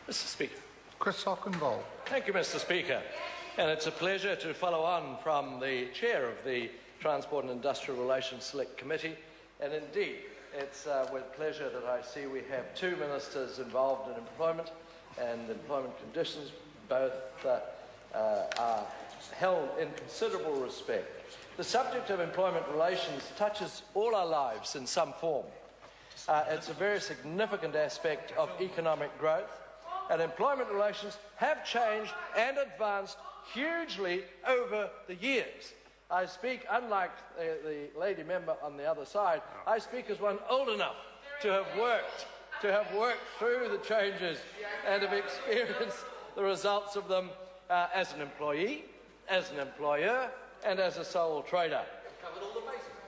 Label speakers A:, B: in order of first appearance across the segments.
A: Mr. Speaker.
B: Chris Hockenvold.
A: Thank you, Mr. Speaker. And it's a pleasure to follow on from the chair of the Transport and Industrial Relations Select Committee. And indeed, it's with pleasure that I see we have two ministers involved in employment and employment conditions. Both are held in considerable respect. The subject of employment relations touches all our lives in some form. It's a very significant aspect of economic growth, and employment relations have changed and advanced hugely over the years. I speak, unlike the lady member on the other side, I speak as one old enough to have worked through the changes and have experienced the results of them as an employee, as an employer, and as a sole trader.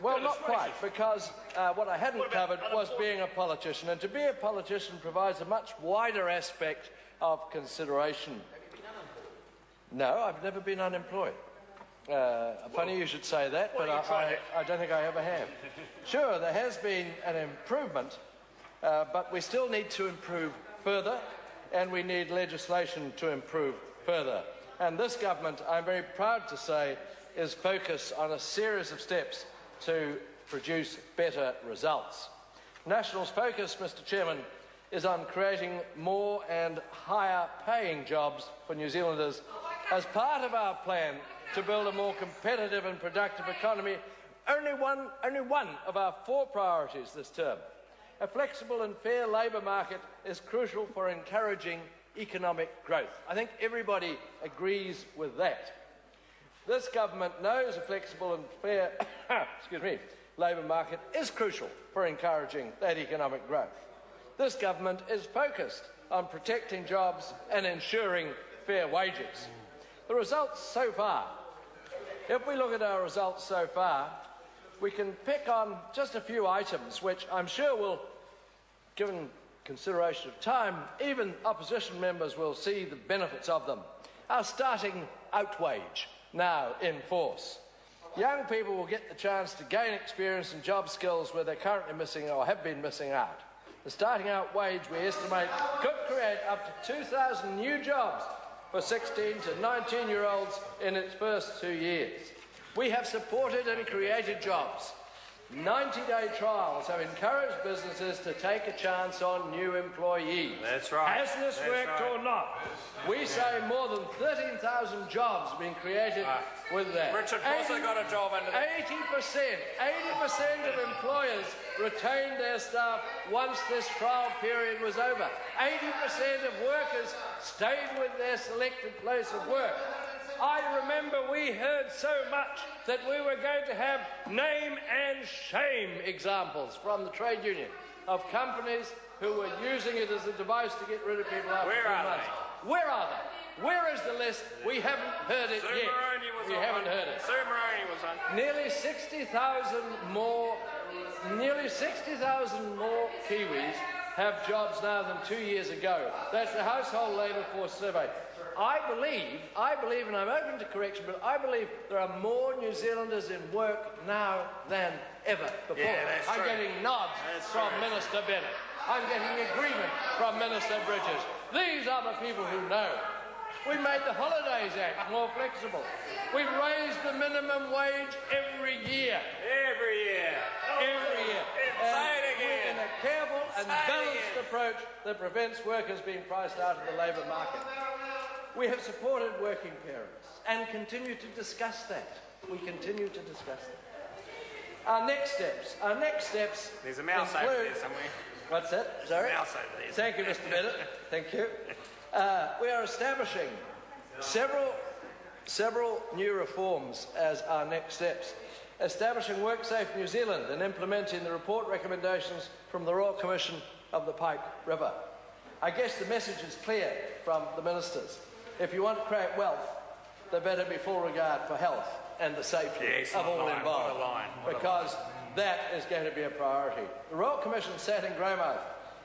A: Well, not quite, because what I hadn't covered was being a politician, and to be a politician provides a much wider aspect of consideration. Have you been unemployed? No, I've never been unemployed. Funny you should say that, but I don't think I ever have. Sure, there has been an improvement, but we still need to improve further, and we need legislation to improve further. And this government, I'm very proud to say, is focused on a series of steps to produce better results. National's focus, Mr. Chairman, is on creating more and higher paying jobs for New Zealanders as part of our plan to build a more competitive and productive economy. Only one of our four priorities this term. A flexible and fair labour market is crucial for encouraging economic growth. I think everybody agrees with that. This government knows a flexible and fair labour market is crucial for encouraging that economic growth. This government is focused on protecting jobs and ensuring fair wages. The results so far, if we look at our results so far, we can pick on just a few items which I'm sure will, given consideration of time, even opposition members will see the benefits of them. Our starting out wage, now in force. Young people will get the chance to gain experience and job skills where they're currently missing or have been missing out. The starting out wage, we estimate, could create up to 2,000 new jobs for 16 to 19-year-olds in its first 2 years. We have supported and created jobs. 90-day trials have encouraged businesses to take a chance on new employees. That's right. Has this worked or not? We say more than 13,000 jobs have been created with that. Richard also got a job under that. 80% of employers retained their staff once this trial period was over. 80% of workers stayed with their selected place of work. I remember we heard so much that we were going to have name and shame examples from the trade union of companies who were using it as a device to get rid of people after 3 months. Where are they? Where is the list? We haven't heard it yet. We haven't heard it. Sue Moroney was on. Nearly 60,000 more Kiwis have jobs now than 2 years ago. That's the Household Labour Force Survey. I believe, and I'm open to correction, but I believe there are more New Zealanders in work now than ever before. Yeah, I'm getting nods from Minister Bennett. I'm getting agreement from Minister Bridges. These are the people who know. We made the Holidays Act more flexible. We've raised the minimum wage every year. Every year. Say it again. In a careful and balanced approach that prevents workers being priced out of the labour market. We have supported working parents and continue to discuss that. We continue to discuss that. Our next steps There's a mouse over there somewhere. What's that? Sorry? Mouse over there. Thank you, Mr. Bennett. Thank you. We are establishing several new reforms as our next steps. Establishing WorkSafe New Zealand and implementing the report recommendations from the Royal Commission of the Pike River. I guess the message is clear from the ministers. If you want to create wealth, there better be full regard for health and the safety of all involved, because that is going to be a priority. The Royal Commission sat in Gromouth,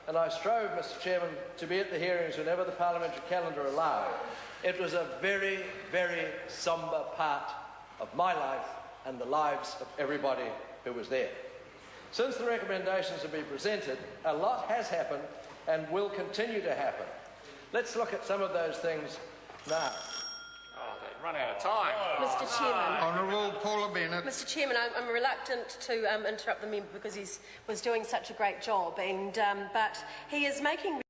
A: and I strove, Mr. Chairman, to be at the hearings whenever the parliamentary calendar allowed. It was a very, very sombre part of my life and the lives of everybody who was there. Since the recommendations have been presented, a lot has happened and will continue to happen. Let's look at some of those things now.
B: Oh, they've run out of time.
C: Mr Chairman.
D: Honourable Paula Bennett.
C: Mr Chairman, I'm reluctant to interrupt the member because he was doing such a great job, and but he is making